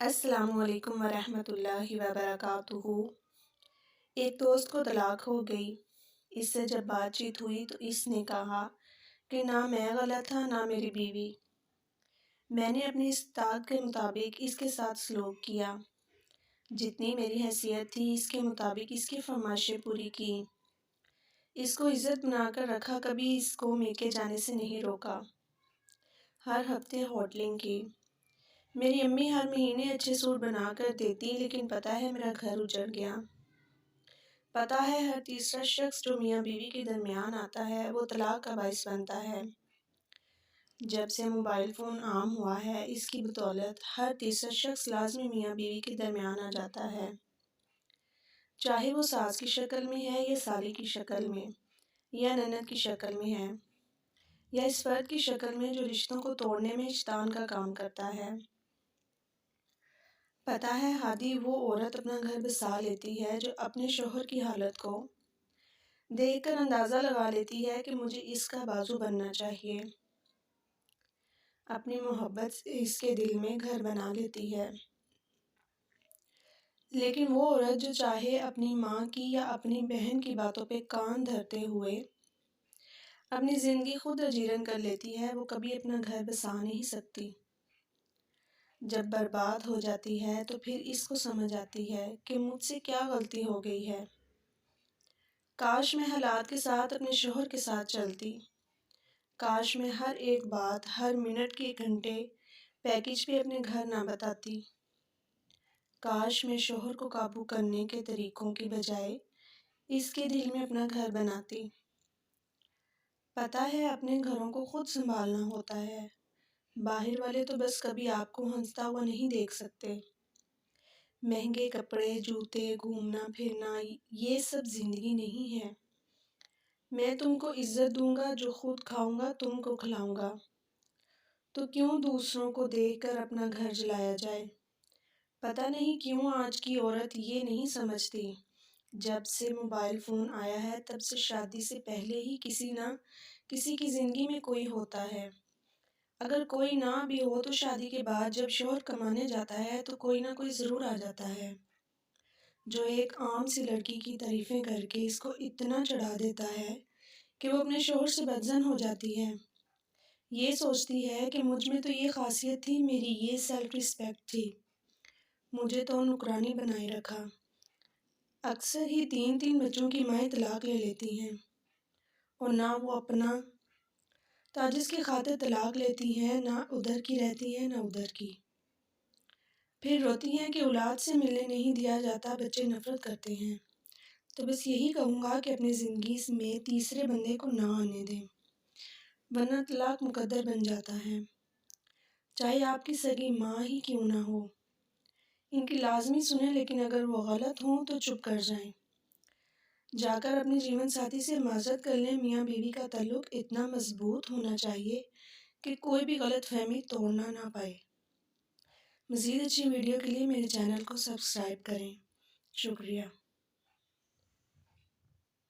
السلام علیکم ورحمۃ اللہ وبرکاتہ۔ ایک دوست کو طلاق ہو گئی۔ اس سے جب بات چیت ہوئی تو اس نے کہا کہ نہ میں غلط تھا نہ میری بیوی، میں نے اپنی استطاعت کے مطابق اس کے ساتھ سلوک کیا، جتنی میری حیثیت تھی اس کے مطابق اس کی فرمائشیں پوری کی، اس کو عزت بنا کر رکھا، کبھی اس کو میکے جانے سے نہیں روکا، ہر ہفتے ہوٹلنگ کی، میری امی ہر مہینے اچھے سوٹ بنا کر دیتی، لیکن پتہ ہے میرا گھر اجڑ گیا۔ پتہ ہے ہر تیسرا شخص جو میاں بیوی کے درمیان آتا ہے وہ طلاق کا باعث بنتا ہے۔ جب سے موبائل فون عام ہوا ہے اس کی بدولت ہر تیسرا شخص لازمی میاں بیوی کے درمیان آ جاتا ہے، چاہے وہ ساس کی شکل میں ہے یا سالی کی شکل میں یا نند کی شکل میں ہے یا اس فرد کی شکل میں جو رشتوں کو توڑنے میں شیطان کا کام کرتا ہے۔ پتہ ہے ہادی وہ عورت اپنا گھر بسا لیتی ہے جو اپنے شوہر کی حالت کو دیکھ کر اندازہ لگا لیتی ہے کہ مجھے اس کا بازو بننا چاہیے، اپنی محبت سے اس کے دل میں گھر بنا لیتی ہے۔ لیکن وہ عورت جو چاہے اپنی ماں کی یا اپنی بہن کی باتوں پہ کان دھرتے ہوئے اپنی زندگی خود اجیرن کر لیتی ہے، وہ کبھی اپنا گھر بسا نہیں سکتی۔ جب برباد ہو جاتی ہے تو پھر اس کو سمجھ آتی ہے کہ مجھ سے کیا غلطی ہو گئی ہے، کاش میں حالات کے ساتھ اپنے شوہر کے ساتھ چلتی، کاش میں ہر ایک بات ہر منٹ کے گھنٹے پیکج پہ اپنے گھر نہ بتاتی، کاش میں شوہر کو قابو کرنے کے طریقوں کی بجائے اس کے دل میں اپنا گھر بناتی۔ پتہ ہے اپنے گھروں کو خود سنبھالنا ہوتا ہے، باہر والے تو بس کبھی آپ کو ہنستا ہوا نہیں دیکھ سکتے۔ مہنگے کپڑے، جوتے، گھومنا پھرنا یہ سب زندگی نہیں ہے۔ میں تم کو عزت دوں گا، جو خود کھاؤں گا تم کو کھلاؤں گا، تو کیوں دوسروں کو دیکھ کر اپنا گھر جلایا جائے۔ پتہ نہیں کیوں آج کی عورت یہ نہیں سمجھتی، جب سے موبائل فون آیا ہے تب سے شادی سے پہلے ہی کسی نہ کسی کی زندگی میں کوئی ہوتا ہے، اگر کوئی نہ بھی ہو تو شادی کے بعد جب شوہر کمانے جاتا ہے تو کوئی نہ کوئی ضرور آ جاتا ہے، جو ایک عام سی لڑکی کی تعریفیں کر کے اس کو اتنا چڑھا دیتا ہے کہ وہ اپنے شوہر سے بدظن ہو جاتی ہے، یہ سوچتی ہے کہ مجھ میں تو یہ خاصیت تھی، میری یہ سیلف رسپیکٹ تھی، مجھے تو نوکرانی بنائے رکھا۔ اکثر ہی 3 بچوں کی مائیں طلاق لے لیتی ہیں اور نہ وہ اپنا تاجس کی خاطر طلاق لیتی ہیں، نہ ادھر کی رہتی ہیں نہ ادھر کی، پھر روتی ہیں کہ اولاد سے ملنے نہیں دیا جاتا، بچے نفرت کرتے ہیں۔ تو بس یہی کہوں گا کہ اپنی زندگی میں تیسرے بندے کو نہ آنے دیں، ورنہ طلاق مقدر بن جاتا ہے، چاہے آپ کی سگی ماں ہی کیوں نہ ہو۔ ان کی لازمی سنیں، لیکن اگر وہ غلط ہوں تو چپ کر جائیں، جا کر اپنے جیون ساتھی سے معذرت کر لیں۔ میاں بیوی کا تعلق اتنا مضبوط ہونا چاہیے کہ کوئی بھی غلط فہمی توڑنا نہ پائے۔ مزید اچھی ویڈیو کے لیے میرے چینل کو سبسکرائب کریں۔ شکریہ۔